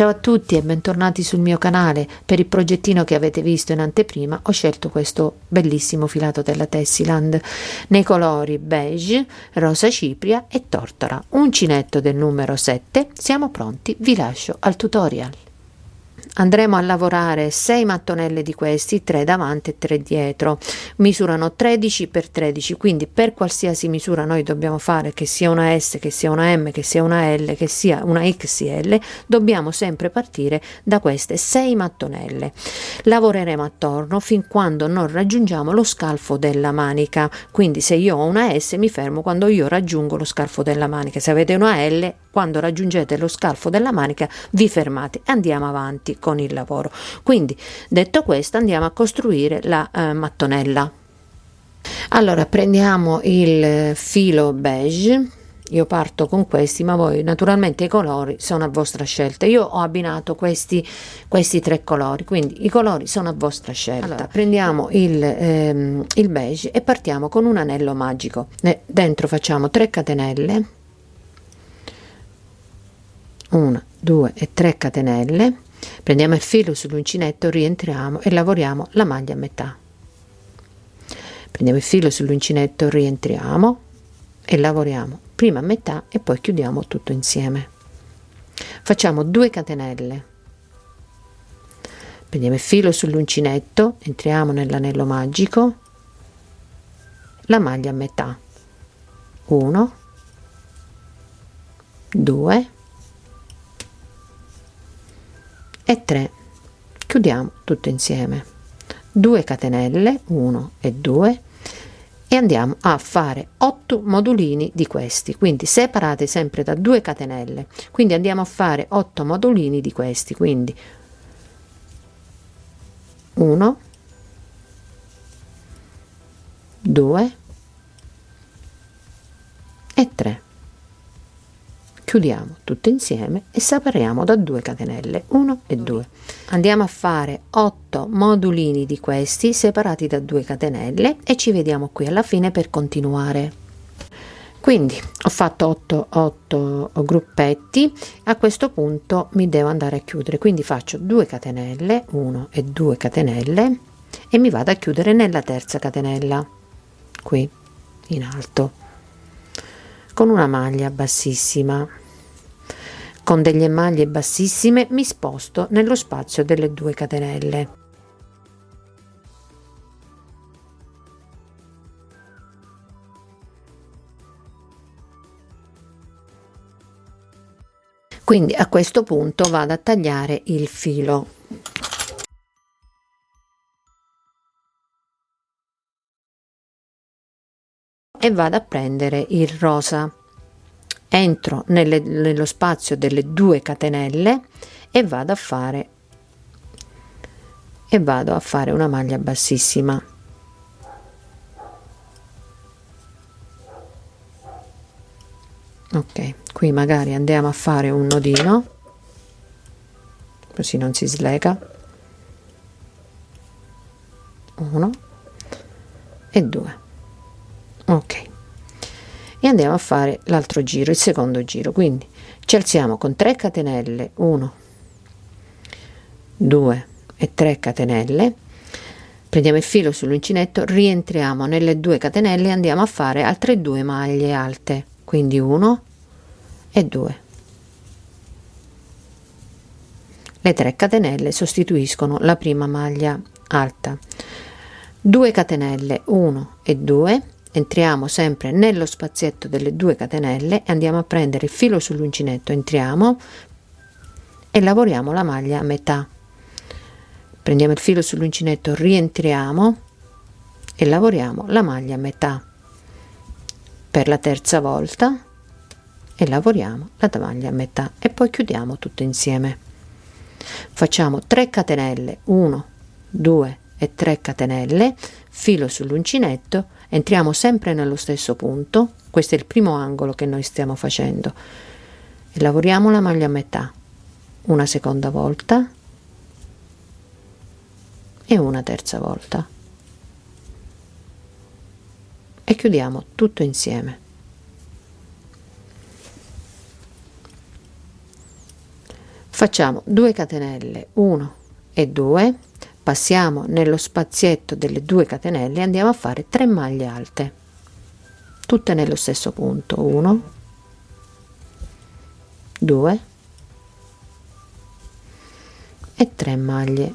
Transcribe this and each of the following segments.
Ciao a tutti e bentornati sul mio canale. Per il progettino che avete visto in anteprima ho scelto questo bellissimo filato della Tessiland nei colori beige, rosa cipria e tortora. Uncinetto del numero 7. Siamo pronti, vi lascio al tutorial. Andremo a lavorare 6 mattonelle di questi, 3 davanti e 3 dietro. Misurano 13 x 13, quindi per qualsiasi misura noi dobbiamo fare, che sia una S, che sia una M, che sia una L, che sia una XL, dobbiamo sempre partire da queste 6 mattonelle. Lavoreremo attorno fin quando non raggiungiamo lo scalfo della manica, quindi se io ho una S mi fermo quando io raggiungo lo scalfo della manica, se avete una L quando raggiungete lo scalfo della manica vi fermate e andiamo avanti con il lavoro. Quindi detto questo andiamo a costruire la mattonella. Allora prendiamo il filo beige, io parto con questi, ma voi naturalmente i colori sono a vostra scelta. Io ho abbinato questi 3 colori, quindi i colori sono a vostra scelta. Allora, prendiamo il beige e partiamo con un anello magico. Dentro facciamo 3 catenelle, 1 2 e 3 catenelle, prendiamo il filo sull'uncinetto, rientriamo e lavoriamo la maglia a metà. Prendiamo il filo sull'uncinetto, rientriamo e lavoriamo prima a metà e poi chiudiamo tutto insieme. Facciamo 2 catenelle, prendiamo il filo sull'uncinetto, entriamo nell'anello magico, la maglia a metà, 1 2 e 3, chiudiamo tutto insieme, 2 catenelle, 1 e 2, e andiamo a fare 8 modulini di questi, quindi separate sempre da 2 catenelle, quindi andiamo a fare 8 modulini di questi, quindi 1 2 e 3, chiudiamo tutto insieme e separiamo da 2 catenelle, 1 e 2. Andiamo a fare 8 modulini di questi separati da 2 catenelle e ci vediamo qui alla fine per continuare. Quindi ho fatto 8 gruppetti, a questo punto mi devo andare a chiudere, quindi faccio 2 catenelle, 1 e 2 catenelle e mi vado a chiudere nella terza catenella qui in alto con una maglia bassissima. Con delle maglie bassissime mi sposto nello spazio delle 2 catenelle. Quindi a questo punto vado a tagliare il filo. E vado a prendere il rosa. Entro nello spazio delle 2 catenelle e vado a fare una maglia bassissima. Ok, qui magari andiamo a fare un nodino così non si slega, 1 e 2, ok, e andiamo a fare l'altro giro, il secondo giro, quindi ci alziamo con 3 catenelle, 1 2 e 3 catenelle, prendiamo il filo sull'uncinetto, rientriamo nelle 2 catenelle e andiamo a fare altre 2 maglie alte, quindi 1 e 2. Le 3 catenelle sostituiscono la prima maglia alta, 2 catenelle, 1 e 2, entriamo sempre nello spazietto delle 2 catenelle e andiamo a prendere il filo sull'uncinetto, entriamo e lavoriamo la maglia a metà. Prendiamo il filo sull'uncinetto, rientriamo e lavoriamo la maglia a metà per la terza volta e lavoriamo la maglia a metà e poi chiudiamo tutto insieme. Facciamo 3 catenelle, 1 2 e 3 catenelle, filo sull'uncinetto, entriamo sempre nello stesso punto, questo è il primo angolo che noi stiamo facendo, e lavoriamo la maglia a metà una seconda volta e una terza volta e chiudiamo tutto insieme. facciamo 2 catenelle, 1 e 2, passiamo nello spazietto delle 2 catenelle e andiamo a fare 3 maglie alte, tutte nello stesso punto, 1, 2 e 3 maglie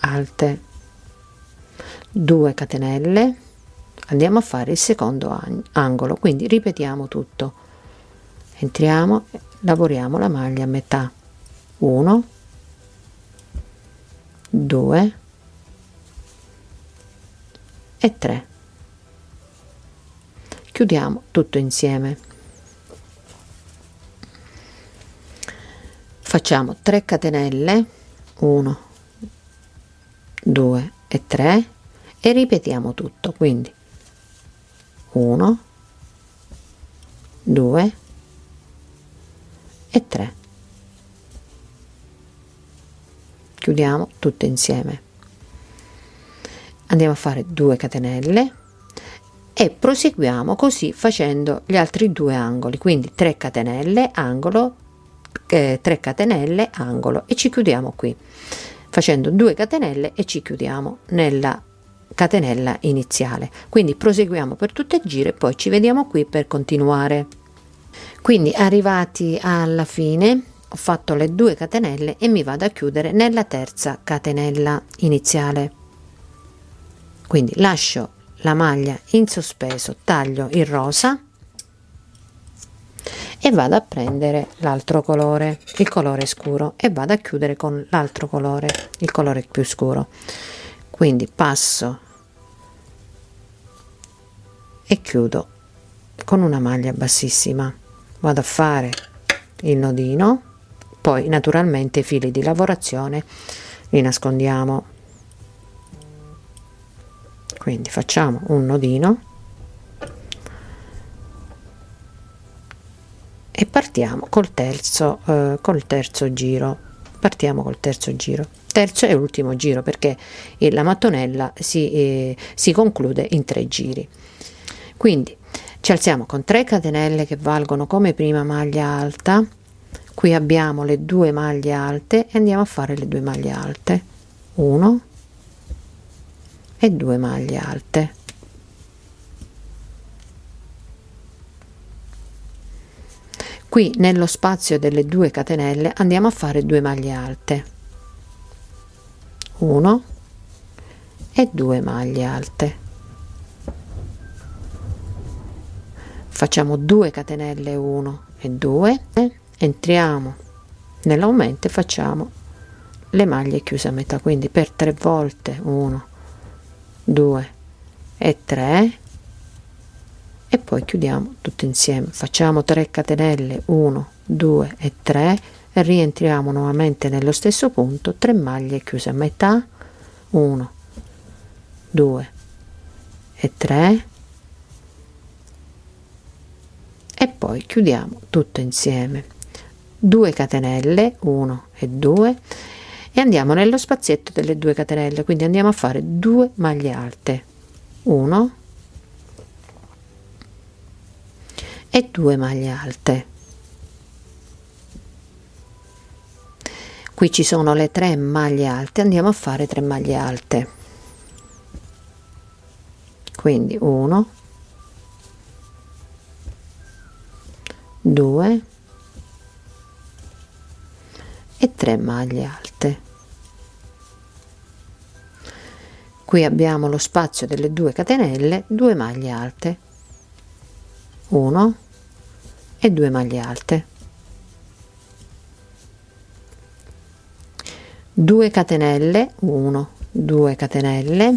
alte, 2 catenelle, andiamo a fare il secondo angolo, quindi ripetiamo tutto, entriamo, lavoriamo la maglia a metà, 1, 2 e 3, chiudiamo tutto insieme, facciamo 3 catenelle, 1, 2 e 3 e ripetiamo tutto, quindi 1, 2 e 3, chiudiamo tutto insieme, andiamo a fare 2 catenelle e proseguiamo così facendo gli altri 2 angoli, quindi 3 catenelle angolo, 3 catenelle angolo e ci chiudiamo qui facendo 2 catenelle e ci chiudiamo nella catenella iniziale, quindi proseguiamo per tutto il giro e poi ci vediamo qui per continuare. Quindi arrivati alla fine ho fatto le 2 catenelle e mi vado a chiudere nella terza catenella iniziale, quindi lascio la maglia in sospeso, taglio il rosa e vado a prendere l'altro colore, il colore scuro, e vado a chiudere con l'altro colore, il colore più scuro, quindi passo e chiudo con una maglia bassissima, vado a fare il nodino, poi naturalmente i fili di lavorazione li nascondiamo, quindi facciamo un nodino e partiamo col terzo giro, partiamo col terzo giro, terzo e ultimo giro, perché la mattonella si conclude in 3 giri, quindi ci alziamo con 3 catenelle che valgono come prima maglia alta, qui abbiamo le 2 maglie alte e andiamo a fare le 2 maglie alte, 1 e 2 maglie alte, qui nello spazio delle 2 catenelle andiamo a fare 2 maglie alte, 1 e 2 maglie alte, facciamo 2 catenelle, 1 e 2, entriamo nell'aumento e facciamo le maglie chiuse a metà, quindi per 3 volte 1, 2 e 3 e poi chiudiamo tutto insieme, facciamo 3 catenelle, 1, 2 e 3 e rientriamo nuovamente nello stesso punto, 3 maglie chiuse a metà, 1, 2 e 3 e poi chiudiamo tutto insieme, 2 catenelle, 1 e 2 e andiamo nello spazietto delle 2 catenelle, quindi andiamo a fare 2 maglie alte, 1 e 2 maglie alte, qui ci sono le 3 maglie alte, andiamo a fare 3 maglie alte, quindi 1, 2 e 3 maglie alte, qui abbiamo lo spazio delle 2 catenelle, 2 maglie alte, 1 e 2 maglie alte, 2 catenelle, 1, 2 catenelle,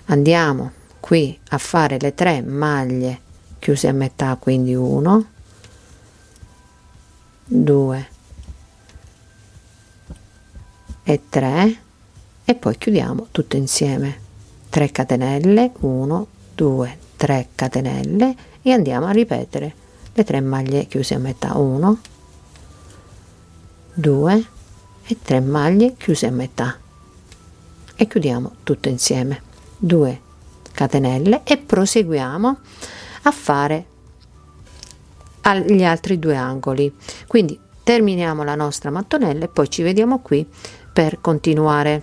andiamo qui a fare le 3 maglie chiuse a metà, quindi 1, 2 e 3 e poi chiudiamo tutto insieme, 3 catenelle, 1, 2, 3 catenelle e andiamo a ripetere le 3 maglie chiuse a metà, 1, 2 e 3 maglie chiuse a metà e chiudiamo tutto insieme, 2 catenelle e proseguiamo a fare gli altri 2 angoli, quindi terminiamo la nostra mattonella e poi ci vediamo qui per continuare.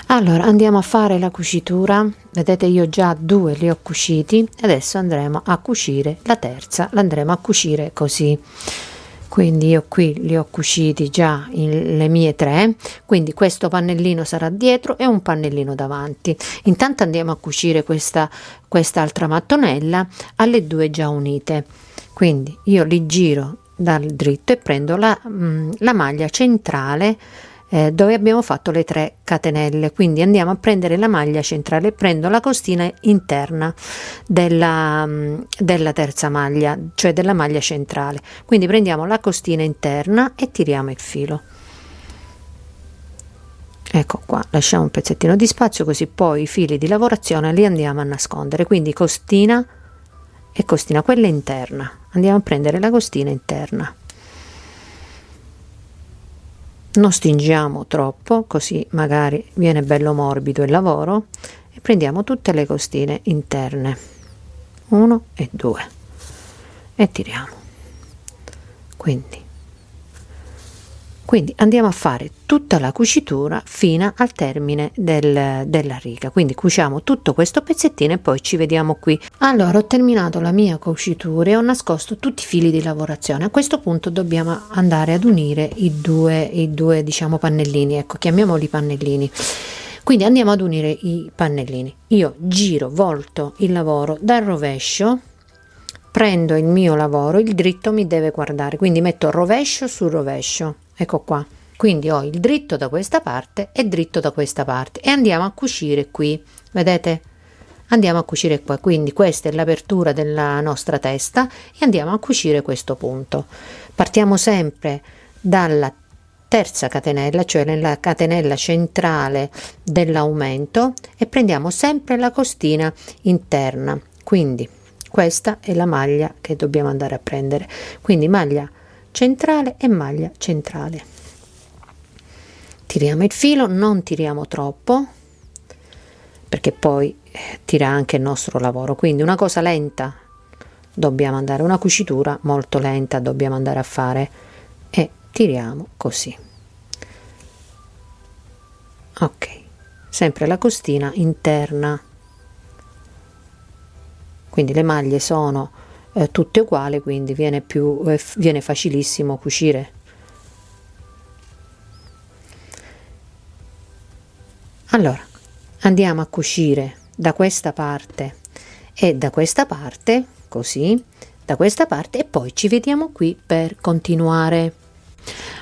Allora andiamo a fare la cucitura. Vedete, io già 2 li ho cuciti, adesso andremo a cucire la terza, l'andremo a cucire così. Quindi io qui li ho cuciti già le mie 3, quindi questo pannellino sarà dietro e un pannellino davanti. Intanto andiamo a cucire quest'altra mattonella alle 2 già unite, quindi io li giro dal dritto e prendo la maglia centrale dove abbiamo fatto le 3 catenelle, quindi andiamo a prendere la maglia centrale, prendo la costina interna della terza maglia, cioè della maglia centrale, quindi prendiamo la costina interna e tiriamo il filo. Ecco qua, lasciamo un pezzettino di spazio così poi i fili di lavorazione li andiamo a nascondere, quindi costina e costina, quella interna, andiamo a prendere la costina interna. Non stringiamo troppo, così magari viene bello morbido il lavoro, e prendiamo tutte le costine interne, 1 e 2, e tiriamo. Quindi andiamo a fare tutta la cucitura fino al termine della riga, quindi cuciamo tutto questo pezzettino e poi ci vediamo qui. Allora ho terminato la mia cucitura e ho nascosto tutti i fili di lavorazione. A questo punto dobbiamo andare ad unire i due diciamo pannellini, ecco, chiamiamoli pannellini. Quindi andiamo ad unire i pannellini. Io giro, volto il lavoro dal rovescio, prendo il mio lavoro, il dritto mi deve guardare, quindi metto rovescio su rovescio. Ecco qua, quindi ho il dritto da questa parte e dritto da questa parte e andiamo a cucire qui, vedete? Andiamo a cucire qua, quindi questa è l'apertura della nostra testa e andiamo a cucire questo punto. Partiamo sempre dalla terza catenella, cioè nella catenella centrale dell'aumento, e prendiamo sempre la costina interna, quindi questa è la maglia che dobbiamo andare a prendere, quindi maglia centrale e maglia centrale. Tiriamo il filo, non tiriamo troppo perché poi tira anche il nostro lavoro, quindi una cosa lenta dobbiamo andare, una cucitura molto lenta dobbiamo andare a fare, e tiriamo così. Ok, sempre la costina interna, quindi le maglie sono tutte uguali, quindi viene facilissimo cucire. Allora andiamo a cucire da questa parte e da questa parte, così, da questa parte, e poi ci vediamo qui per continuare.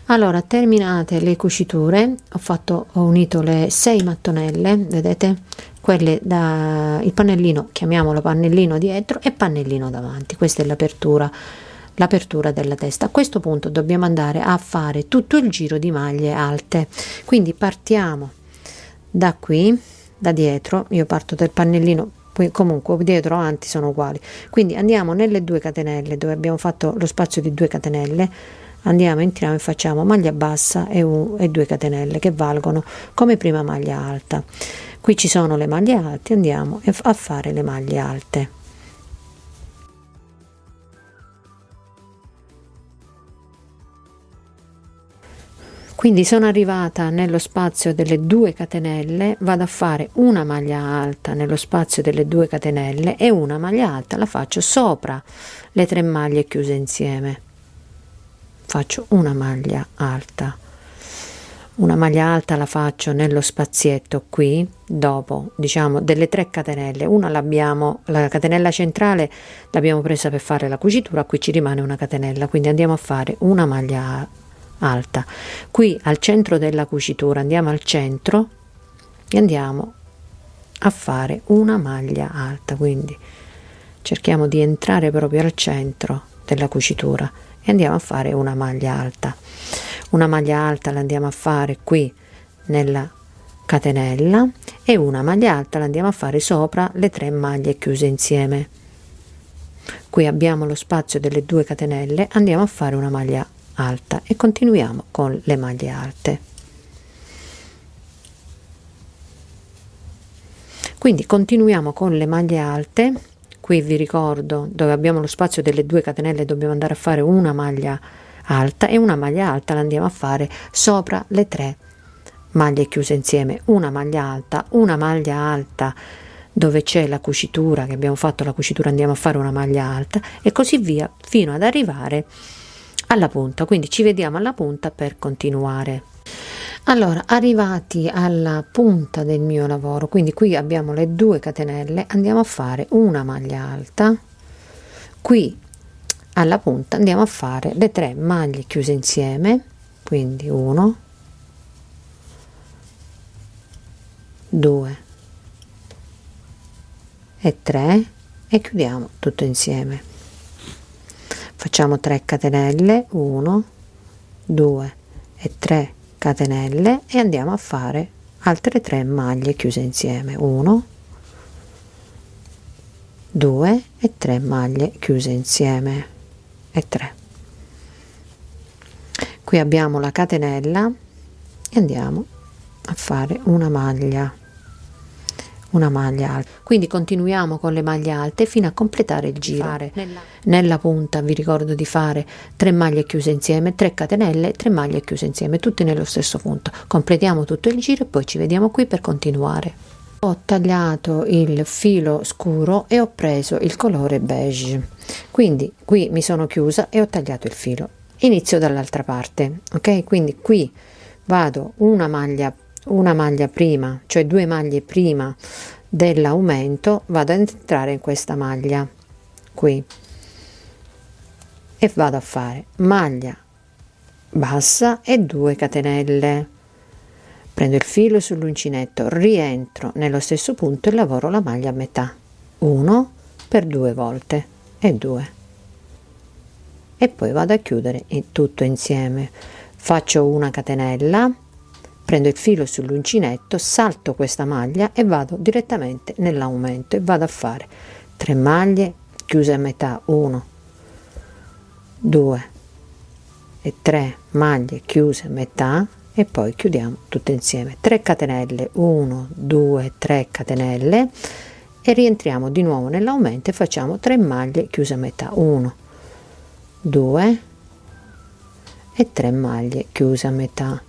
Allora, terminate le cuciture, ho unito le 6 mattonelle, vedete, quelle da il pannellino, chiamiamolo pannellino dietro e pannellino davanti. Questa è l'apertura della testa. A questo punto dobbiamo andare a fare tutto il giro di maglie alte, quindi partiamo da qui, da dietro. Io parto del pannellino, poi comunque dietro e avanti sono uguali, quindi andiamo nelle 2 catenelle dove abbiamo fatto lo spazio di 2 catenelle, andiamo, entriamo e facciamo maglia bassa e 2 catenelle che valgono come prima maglia alta. Qui ci sono le maglie alte, andiamo a fare le maglie alte. Quindi sono arrivata nello spazio delle 2 catenelle, vado a fare una maglia alta nello spazio delle 2 catenelle e una maglia alta la faccio sopra le 3 maglie chiuse insieme. Faccio una maglia alta la faccio nello spazietto qui, dopo diciamo delle 3 catenelle, la catenella centrale l'abbiamo presa per fare la cucitura, qui ci rimane una catenella, quindi andiamo a fare una maglia alta qui al centro della cucitura, andiamo al centro e andiamo a fare una maglia alta, quindi cerchiamo di entrare proprio al centro della cucitura e andiamo a fare una maglia alta. Una maglia alta la andiamo a fare qui nella catenella e una maglia alta la andiamo a fare sopra le 3 maglie chiuse insieme. Qui abbiamo lo spazio delle 2 catenelle, andiamo a fare una maglia alta e continuiamo con le maglie alte. Quindi continuiamo con le maglie alte. Qui vi ricordo, dove abbiamo lo spazio delle 2 catenelle dobbiamo andare a fare una maglia alta e una maglia alta la andiamo a fare sopra le 3 maglie chiuse insieme, una maglia alta dove c'è la cucitura, che abbiamo fatto la cucitura, andiamo a fare una maglia alta e così via fino ad arrivare alla punta. Quindi ci vediamo alla punta per continuare. Allora, arrivati alla punta del mio lavoro, quindi qui abbiamo le 2 catenelle, andiamo a fare una maglia alta, qui alla punta andiamo a fare le 3 maglie chiuse insieme, quindi 1, 2 e 3 e chiudiamo tutto insieme. Facciamo 3 catenelle, 1, 2 e 3 catenelle e andiamo a fare altre 3 maglie chiuse insieme, 1, 2 e 3 maglie chiuse insieme e 3. Qui abbiamo la catenella e andiamo a fare una maglia alta, quindi continuiamo con le maglie alte fino a completare il giro. Nella punta vi ricordo di fare 3 maglie chiuse insieme, 3 catenelle, 3 maglie chiuse insieme, tutte nello stesso punto. Completiamo tutto il giro e poi ci vediamo qui per continuare. Ho tagliato il filo scuro e ho preso il colore beige, quindi qui mi sono chiusa e ho tagliato il filo. Inizio dall'altra parte, ok? Quindi qui vado una maglia prima, cioè 2 maglie prima dell'aumento, vado ad entrare in questa maglia qui e vado a fare maglia bassa e 2 catenelle, prendo il filo sull'uncinetto, rientro nello stesso punto e lavoro la maglia a metà, 1 per 2 volte e 2 e poi vado a chiudere tutto insieme. Faccio una catenella, prendo il filo sull'uncinetto, salto questa maglia e vado direttamente nell'aumento e vado a fare 3 maglie chiuse a metà, 1, 2 e 3 maglie chiuse a metà e poi chiudiamo tutto insieme, 3 catenelle, 1, 2, 3 catenelle e rientriamo di nuovo nell'aumento e facciamo 3 maglie chiuse a metà, 1, 2 e 3 maglie chiuse a metà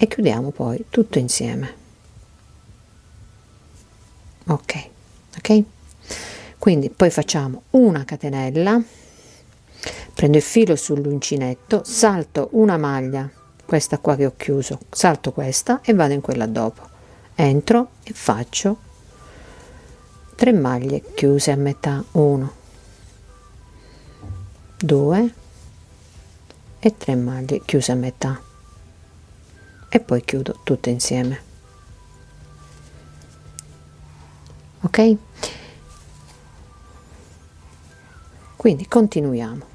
e chiudiamo poi tutto insieme. Ok, quindi poi facciamo una catenella, prendo il filo sull'uncinetto, salto una maglia, questa qua che ho chiuso, salto questa e vado in quella dopo, entro e faccio 3 maglie chiuse a metà, 1, 2 e 3 maglie chiuse a metà e poi chiudo tutto insieme. Ok, quindi continuiamo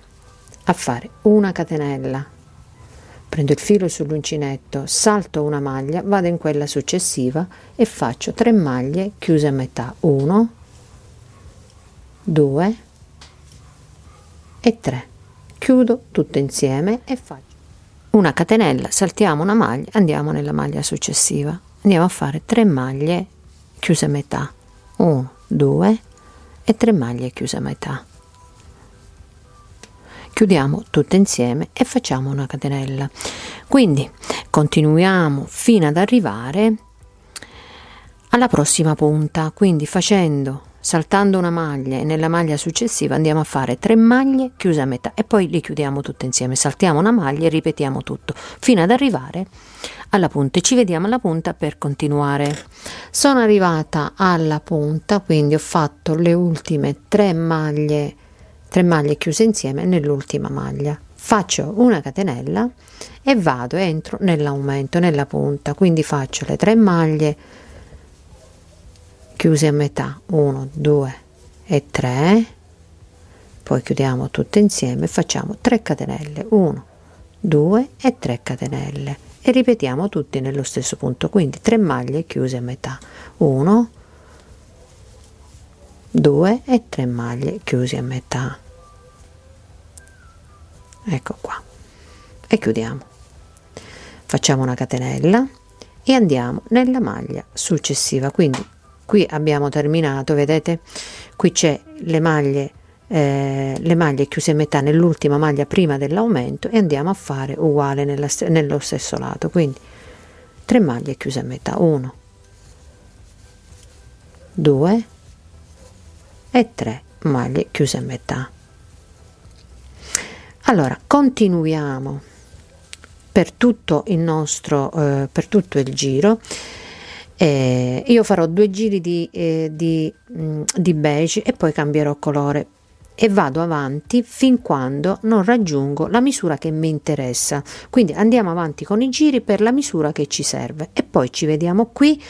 a fare una catenella, prendo il filo sull'uncinetto, salto una maglia, vado in quella successiva e faccio 3 maglie chiuse a metà, 1, 2 e 3, chiudo tutto insieme e faccio una catenella, saltiamo una maglia, andiamo nella maglia successiva, andiamo a fare 3 maglie chiuse a metà, 1, 2 e 3 maglie chiuse a metà, chiudiamo tutto insieme e facciamo una catenella. Quindi continuiamo fino ad arrivare alla prossima punta, quindi saltando una maglia e nella maglia successiva andiamo a fare 3 maglie chiuse a metà e poi li chiudiamo tutte insieme, saltiamo una maglia e ripetiamo tutto fino ad arrivare alla punta e ci vediamo alla punta per continuare. Sono arrivata alla punta, quindi ho fatto le ultime 3 maglie chiuse insieme nell'ultima maglia, faccio una catenella e entro nell'aumento nella punta, quindi faccio le 3 maglie chiuse a metà, 1, 2 e 3, poi chiudiamo tutto insieme, facciamo 3 catenelle, 1, 2 e 3 catenelle e ripetiamo tutti nello stesso punto, quindi 3 maglie chiuse a metà, 1, 2 e 3 maglie chiuse a metà, ecco qua, e chiudiamo, facciamo una catenella e andiamo nella maglia successiva, quindi qui abbiamo terminato, vedete, qui c'è le maglie le maglie chiuse a metà nell'ultima maglia prima dell'aumento e andiamo a fare uguale nello stesso lato, quindi 3 maglie chiuse a metà, 1, 2 e 3 maglie chiuse a metà. Allora continuiamo per tutto il nostro per tutto il giro. Io farò 2 giri di beige e poi cambierò colore e vado avanti fin quando non raggiungo la misura che mi interessa, quindi andiamo avanti con i giri per la misura che ci serve e poi ci vediamo qui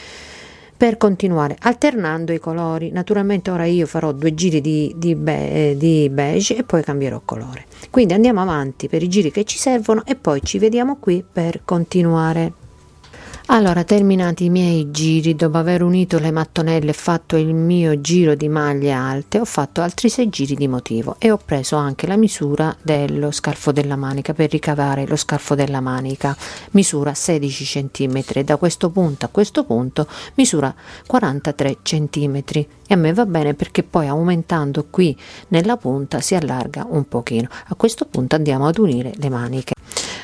per continuare alternando i colori. Naturalmente ora io farò 2 giri di beige e poi cambierò colore, quindi andiamo avanti per i giri che ci servono e poi ci vediamo qui per continuare. Allora, terminati i miei giri, dopo aver unito le mattonelle e fatto il mio giro di maglie alte, ho fatto altri 6 giri di motivo e ho preso anche la misura dello scalfo della manica per ricavare lo scalfo della manica, misura 16 cm, da questo punto a questo punto misura 43 cm e a me va bene perché poi aumentando qui nella punta si allarga un pochino. A questo punto andiamo ad unire le maniche.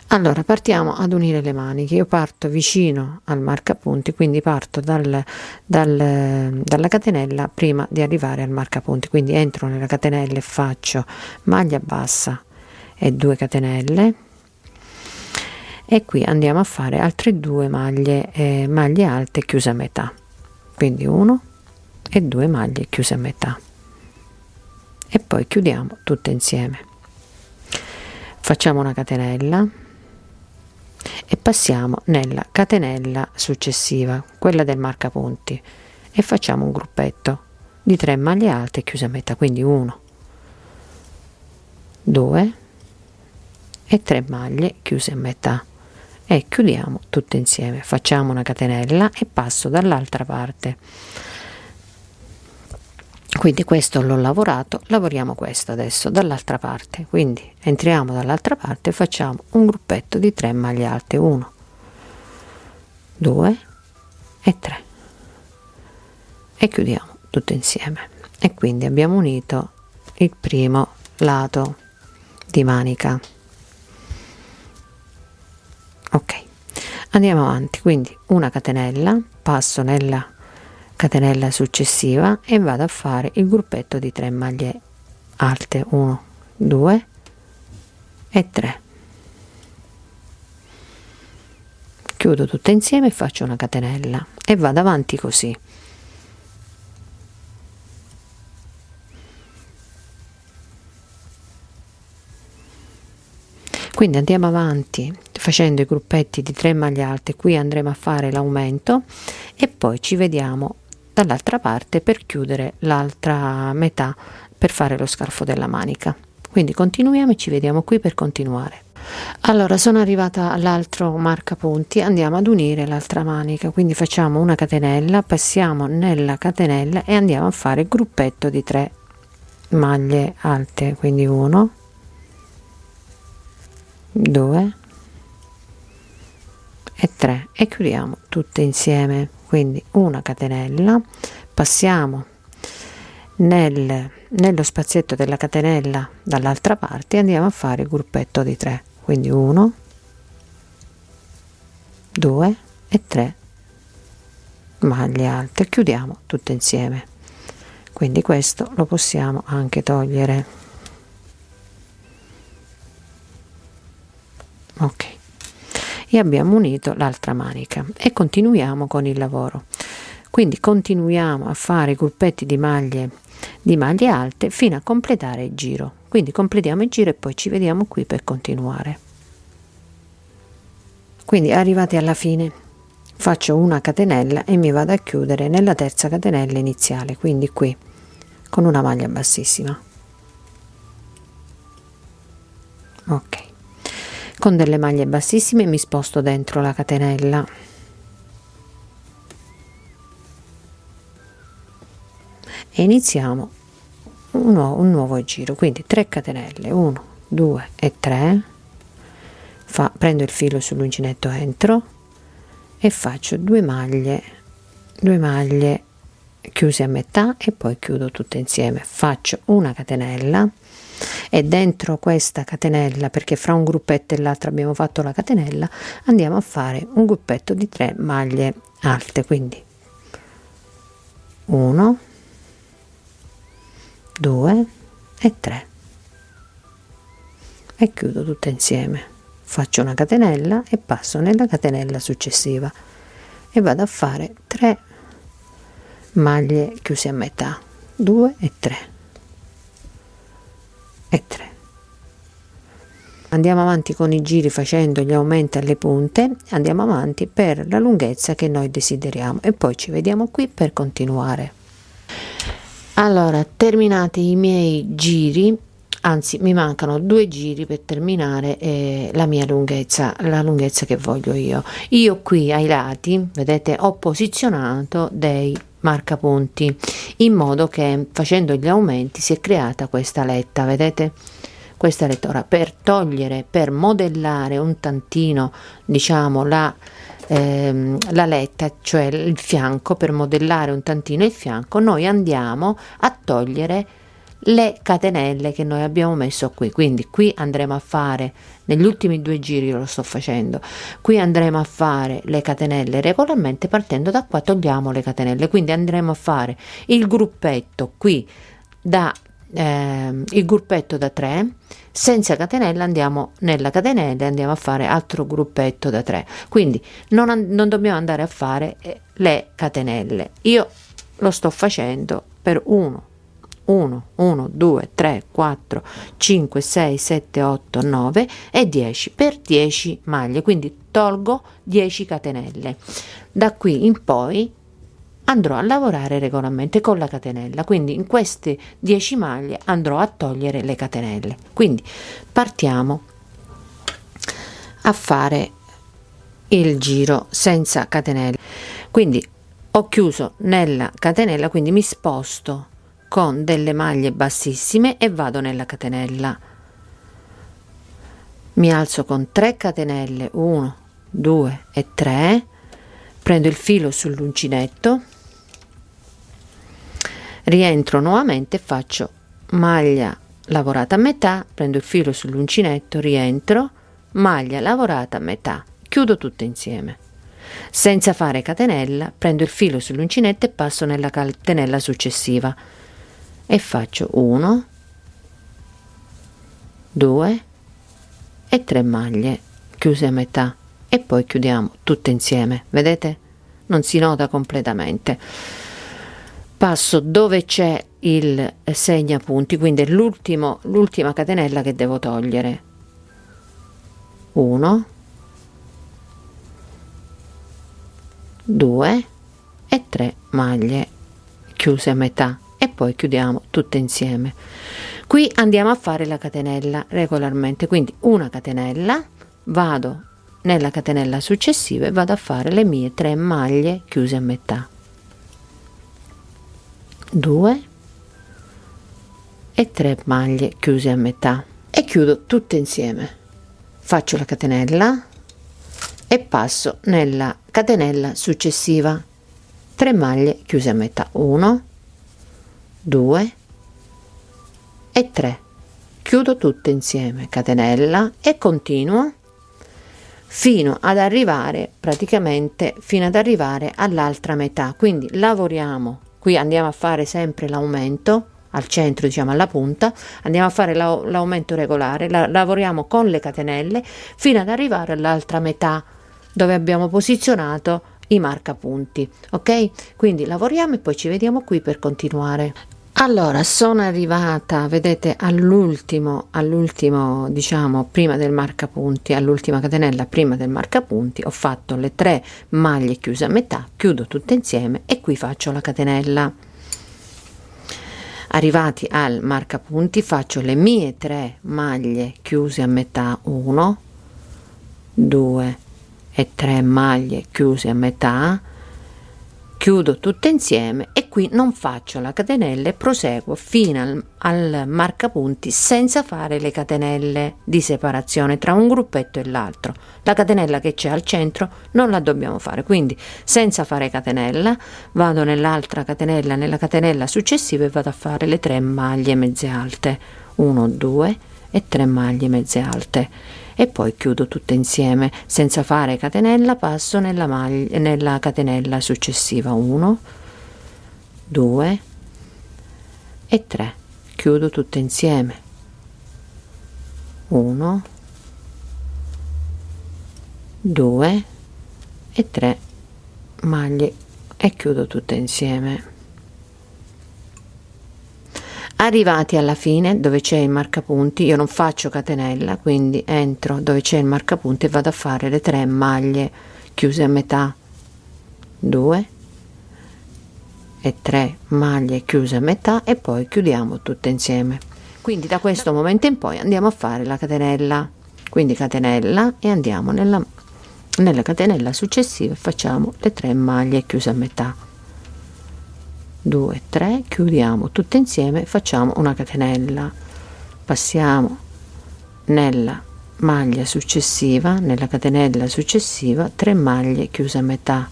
Allora partiamo ad unire le maniche. Io parto vicino al marcapunti, quindi parto dalla catenella prima di arrivare al marcapunti, quindi entro nella catenella e faccio maglia bassa e 2 catenelle e qui andiamo a fare altre 2 maglie alte chiuse a metà, quindi 1 e 2 maglie chiuse a metà e poi chiudiamo tutte insieme, facciamo una catenella e passiamo nella catenella successiva, quella del marcapunti, e facciamo un gruppetto di 3 maglie alte chiuse a metà, quindi 1, 2 e 3 maglie chiuse a metà e chiudiamo tutte insieme, facciamo una catenella e passo dall'altra parte. Quindi questo l'ho lavorato, lavoriamo questo adesso dall'altra parte, quindi entriamo dall'altra parte e facciamo un gruppetto di 3 maglie alte, 1, 2 e 3 e chiudiamo tutto insieme e quindi abbiamo unito il primo lato di manica. Ok, andiamo avanti, quindi una catenella, passo nella catenella successiva e vado a fare il gruppetto di 3 maglie alte, 1, 2 e 3, chiudo tutte insieme e faccio una catenella e vado avanti così. Quindi andiamo avanti facendo i gruppetti di 3 maglie alte, qui andremo a fare l'aumento e poi ci vediamo dall'altra parte per chiudere l'altra metà per fare lo scalfo della manica. Quindi continuiamo e ci vediamo qui per continuare. Allora sono arrivata all'altro marcapunti, andiamo ad unire l'altra manica, quindi facciamo una catenella, passiamo nella catenella e andiamo a fare il gruppetto di 3 maglie alte, quindi 1, 2 e 3 e chiudiamo tutte insieme, quindi una catenella, passiamo nello spazietto della catenella dall'altra parte e andiamo a fare il gruppetto di 3, quindi 1, 2 e 3 maglie alte, chiudiamo tutte insieme, quindi questo lo possiamo anche togliere. Ok, e abbiamo unito l'altra manica e continuiamo con il lavoro, quindi continuiamo a fare i gruppetti di maglie alte fino a completare il giro, quindi completiamo il giro e poi ci vediamo qui per continuare. Quindi arrivati alla fine faccio una catenella e mi vado a chiudere nella terza catenella iniziale, quindi qui con una maglia bassissima. Ok, con delle maglie bassissime mi sposto dentro la catenella e iniziamo un nuovo giro, quindi 3 catenelle, 1, 2 e 3, prendo il filo sull'uncinetto, entro e faccio 2 maglie chiuse a metà e poi chiudo tutte insieme, faccio una catenella e dentro questa catenella, perché fra un gruppetto e l'altro abbiamo fatto la catenella, andiamo a fare un gruppetto di 3 maglie alte, quindi 1, 2 e 3 e chiudo tutte insieme, faccio una catenella e passo nella catenella successiva e vado a fare 3 maglie chiuse a metà, 2 e 3 e 3. Andiamo avanti con i giri facendo gli aumenti alle punte, andiamo avanti per la lunghezza che noi desideriamo e poi ci vediamo qui per continuare. Allora, terminati i miei giri, anzi mi mancano 2 giri per terminare la mia lunghezza, la lunghezza che voglio io. Io qui ai lati, vedete, ho posizionato dei marcapunti in modo che facendo gli aumenti si è creata questa letta, vedete? Questa letta. Ora, per togliere, per modellare un tantino, diciamo, la letta, cioè il fianco, per modellare un tantino il fianco, noi andiamo a togliere le catenelle che noi abbiamo messo qui. Quindi qui andremo a fare, negli ultimi 2 giri lo sto facendo, qui andremo a fare le catenelle regolarmente, partendo da qua togliamo le catenelle, quindi andremo a fare il gruppetto qui il gruppetto da 3 senza catenella, andiamo nella catenella e andiamo a fare altro gruppetto da 3, quindi non dobbiamo andare a fare le catenelle. Io lo sto facendo per 1 2 3 4 5 6 7 8 9 e 10 per 10 maglie, quindi tolgo 10 catenelle. Da qui in poi andrò a lavorare regolarmente con la catenella, quindi in queste 10 maglie andrò a togliere le catenelle. Quindi partiamo a fare il giro senza catenelle, quindi ho chiuso nella catenella, quindi mi sposto con delle maglie bassissime e vado nella catenella, mi alzo con 3 catenelle, 1 2 e 3, prendo il filo sull'uncinetto, rientro nuovamente, faccio maglia lavorata a metà, prendo il filo sull'uncinetto, rientro, maglia lavorata a metà, chiudo tutte insieme senza fare catenella, prendo il filo sull'uncinetto e passo nella catenella successiva e faccio 1 2 e 3 maglie chiuse a metà e poi chiudiamo tutte insieme, vedete? Non si nota completamente. Passo dove c'è il segnapunti, quindi è l'ultima catenella che devo togliere. 1 2 e 3 maglie chiuse a metà e poi chiudiamo tutte insieme. Qui andiamo a fare la catenella regolarmente, quindi una catenella, vado nella catenella successiva e vado a fare le mie 3 maglie chiuse a metà, 2 e 3 maglie chiuse a metà e chiudo tutte insieme. Faccio la catenella e passo nella catenella successiva, 3 maglie chiuse a metà, 1 2 e 3, chiudo tutte insieme, catenella e continuo fino ad arrivare praticamente all'altra metà. Quindi lavoriamo, qui andiamo a fare sempre l'aumento al centro, diciamo alla punta, andiamo a fare l'aumento regolare, lavoriamo con le catenelle fino ad arrivare all'altra metà dove abbiamo posizionato i marcapunti, ok? Quindi lavoriamo e poi ci vediamo qui per continuare. Allora, sono arrivata, vedete, all'ultimo, diciamo, prima del marcapunti, all'ultima catenella prima del marcapunti, ho fatto le 3 maglie chiuse a metà, chiudo tutte insieme e qui faccio la catenella. Arrivati al marcapunti faccio le mie 3 maglie chiuse a metà, 1 2 e 3 maglie chiuse a metà, chiudo tutte insieme e qui non faccio la catenella e proseguo fino al marcapunti senza fare le catenelle di separazione tra un gruppetto e l'altro. La catenella che c'è al centro non la dobbiamo fare, quindi senza fare catenella vado nell'altra catenella, nella catenella successiva, e vado a fare le 3 maglie mezze alte, 1 2 e 3 maglie mezze alte, e poi chiudo tutte insieme senza fare catenella. Passo nella catenella successiva, 1 2 e 3, chiudo tutte insieme, 1 2 e 3 maglie e chiudo tutte insieme. Arrivati alla fine dove c'è il marcapunti, io non faccio catenella, quindi entro dove c'è il marcapunti e vado a fare le 3 maglie chiuse a metà, 2 e 3 maglie chiuse a metà, e poi chiudiamo tutte insieme. Quindi da questo momento in poi andiamo a fare la catenella, quindi catenella, e andiamo nella catenella successiva e facciamo le 3 maglie chiuse a metà, 2 3, chiudiamo tutte insieme, facciamo una catenella, passiamo nella maglia successiva, nella catenella successiva, 3 maglie chiuse a metà,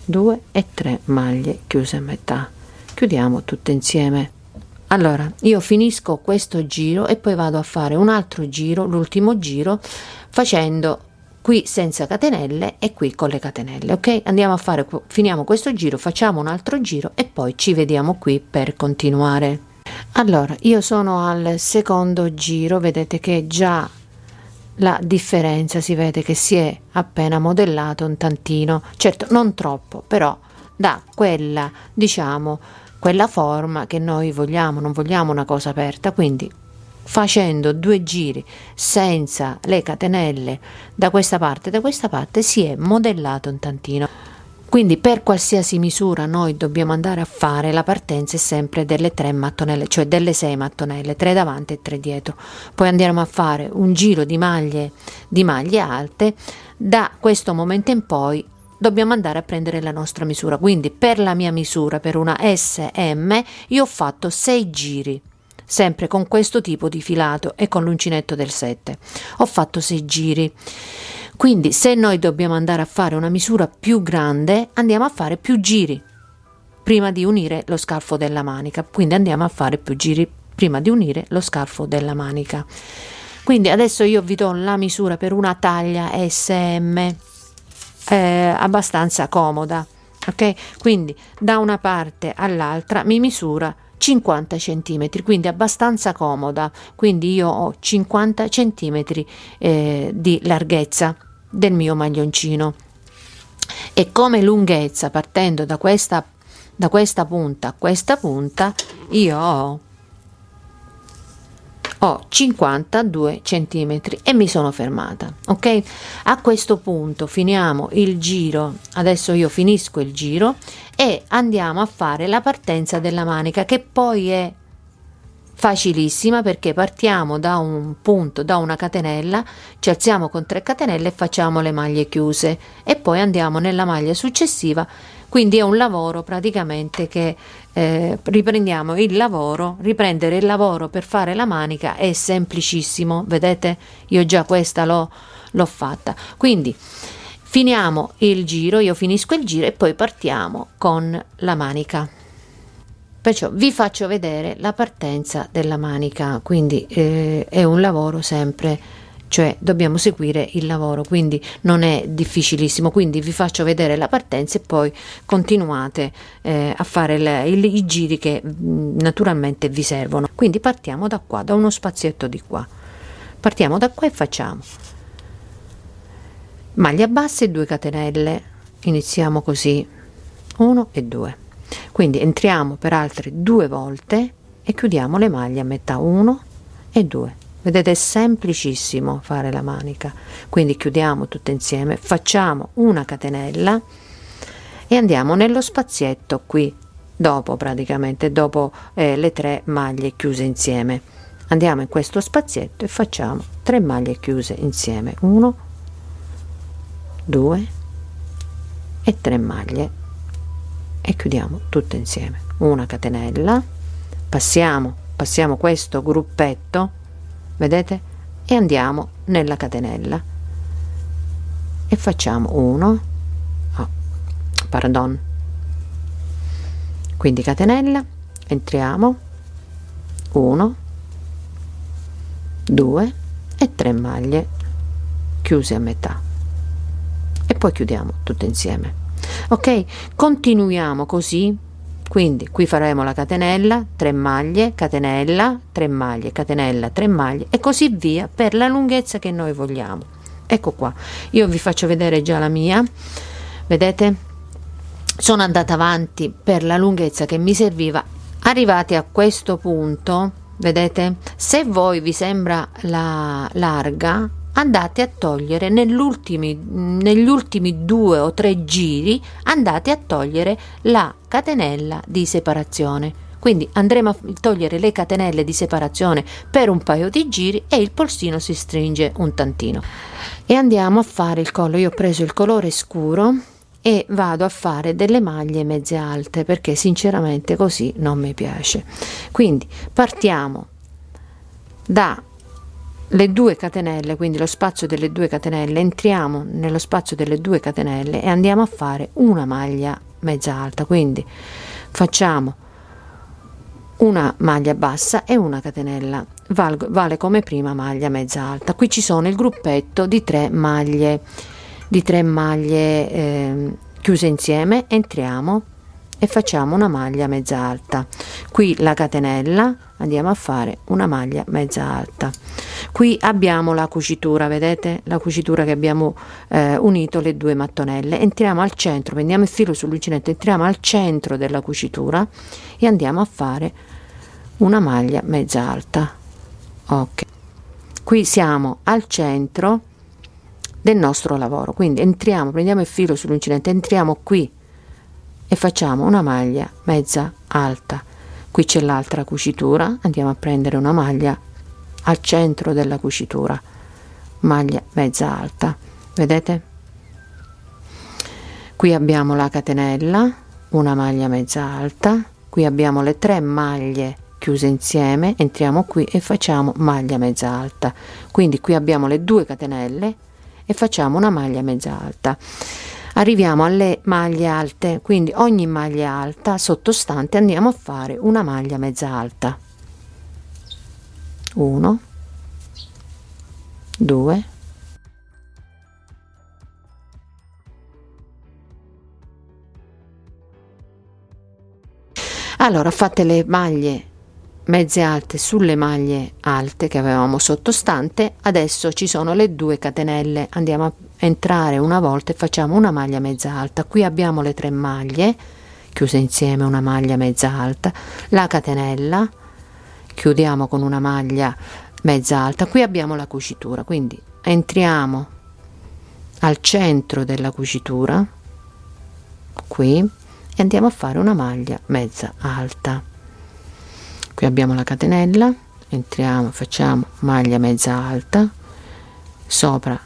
2 e 3 maglie chiuse a metà, chiudiamo tutte insieme. Allora io finisco questo giro e poi vado a fare un altro giro, l'ultimo giro, facendo qui senza catenelle e qui con le catenelle. Ok, andiamo a fare, finiamo questo giro, facciamo un altro giro e poi ci vediamo qui per continuare. Allora io sono al secondo giro, vedete che già la differenza si vede, che si è appena modellato un tantino, certo non troppo, però da quella, diciamo, quella forma che noi vogliamo, non vogliamo una cosa aperta, quindi facendo 2 giri senza le catenelle da questa parte e da questa parte si è modellato un tantino. Quindi per qualsiasi misura noi dobbiamo andare a fare, la partenza è sempre delle 3 mattonelle, cioè delle 6 mattonelle, 3 davanti e 3 dietro. Poi andiamo a fare un giro di maglie alte. Da questo momento in poi dobbiamo andare a prendere la nostra misura, quindi per la mia misura, per una SM, io ho fatto 6 giri, sempre con questo tipo di filato e con l'uncinetto del 7 ho fatto 6 giri. Quindi se noi dobbiamo andare a fare una misura più grande, andiamo a fare più giri prima di unire lo scalfo della manica, quindi andiamo a fare più giri prima di unire lo scalfo della manica. Quindi adesso io vi do la misura per una taglia SM abbastanza comoda, ok? Quindi da una parte all'altra mi misura 50 centimetri, quindi abbastanza comoda. Quindi io ho 50 centimetri di larghezza del mio maglioncino, e come lunghezza, partendo da questa punta a questa punta, io ho 52 centimetri e mi sono fermata. Ok, a questo punto finiamo il giro. Adesso io finisco il giro e andiamo a fare la partenza della manica, che poi è facilissima, perché partiamo da un punto, da una catenella, ci alziamo con 3 catenelle e facciamo le maglie chiuse, e poi andiamo nella maglia successiva. Quindi è un lavoro praticamente che riprendiamo il lavoro. Riprendere il lavoro per fare la manica è semplicissimo, vedete, io già questa l'ho fatta. Quindi finiamo il giro, io finisco il giro e poi partiamo con la manica. Perciò vi faccio vedere la partenza della manica. Quindi è un lavoro sempre, cioè dobbiamo seguire il lavoro, quindi non è difficilissimo. Quindi vi faccio vedere la partenza e poi continuate a fare i giri che naturalmente vi servono. Quindi partiamo da qua, da uno spazietto di qua, partiamo da qua e facciamo maglia bassa e 2 catenelle, iniziamo così, 1 e 2, quindi entriamo per altre 2 volte e chiudiamo le maglie a metà, 1 e 2. Vedete, è semplicissimo fare la manica. Quindi chiudiamo tutte insieme, facciamo una catenella e andiamo nello spazietto qui dopo, praticamente dopo le 3 maglie chiuse insieme, andiamo in questo spazietto e facciamo 3 maglie chiuse insieme, 1 2 e 3 maglie e chiudiamo tutto insieme. Una catenella, passiamo questo gruppetto, vedete, e andiamo nella catenella e facciamo quindi catenella, entriamo, 1, 2 e 3 maglie chiuse a metà e poi chiudiamo tutto insieme. Ok, continuiamo così. Quindi qui faremo la catenella, 3 maglie, catenella, 3 maglie, catenella, 3 maglie e così via per la lunghezza che noi vogliamo. Ecco qua, io vi faccio vedere già la mia, vedete, sono andata avanti per la lunghezza che mi serviva. Arrivati a questo punto, vedete, se voi vi sembra larga, andate a togliere negli ultimi 2 o 3 giri, andate a togliere la catenella di separazione. Quindi andremo a togliere le catenelle di separazione per un paio di giri e il polsino si stringe un tantino. E andiamo a fare il collo. Io ho preso il colore scuro e vado a fare delle maglie mezze alte perché sinceramente così non mi piace. Quindi partiamo da le 2 catenelle, quindi lo spazio delle 2 catenelle, entriamo nello spazio delle 2 catenelle e andiamo a fare una maglia mezza alta. Quindi facciamo una maglia bassa e una catenella, vale come prima maglia mezza alta. Qui ci sono il gruppetto di 3 maglie chiuse insieme, entriamo e facciamo una maglia mezza alta. Qui la catenella, andiamo a fare una maglia mezza alta. Qui abbiamo la cucitura, vedete la cucitura che abbiamo unito le 2 mattonelle, entriamo al centro, prendiamo il filo sull'uncinetto, entriamo al centro della cucitura e andiamo a fare una maglia mezza alta. Ok, qui siamo al centro del nostro lavoro, quindi entriamo, prendiamo il filo sull'uncinetto, entriamo qui e facciamo una maglia mezza alta. Qui c'è l'altra cucitura, andiamo a prendere una maglia al centro della cucitura, maglia mezza alta, vedete? Qui abbiamo la catenella, una maglia mezza alta, qui abbiamo le 3 maglie chiuse insieme, entriamo qui e facciamo maglia mezza alta. Quindi qui abbiamo le 2 catenelle e facciamo una maglia mezza alta. Arriviamo alle maglie alte, quindi ogni maglia alta sottostante andiamo a fare una maglia mezza alta. 1, 2, allora fate le maglie mezze alte sulle maglie alte che avevamo sottostante. Adesso ci sono le 2 catenelle, andiamo a entrare una volta e facciamo una maglia mezza alta. Qui abbiamo le 3 maglie chiuse insieme, una maglia mezza alta, la catenella, chiudiamo con una maglia mezza alta. Qui abbiamo la cucitura, quindi entriamo al centro della cucitura qui e andiamo a fare una maglia mezza alta. Qui abbiamo la catenella, entriamo, facciamo maglia mezza alta, sopra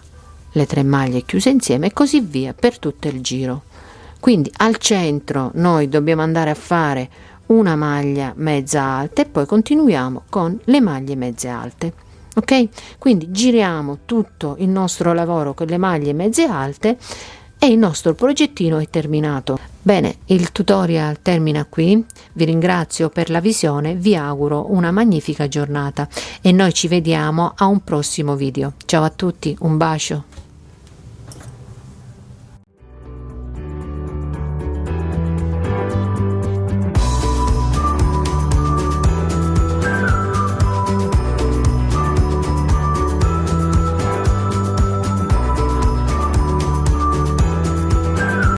le 3 maglie chiuse insieme e così via per tutto il giro. Quindi al centro noi dobbiamo andare a fare una maglia mezza alta e poi continuiamo con le maglie mezze alte. Ok? Quindi giriamo tutto il nostro lavoro con le maglie mezze alte e il nostro progettino è terminato. Bene, il tutorial termina qui, vi ringrazio per la visione, vi auguro una magnifica giornata e noi ci vediamo a un prossimo video. Ciao a tutti, un bacio.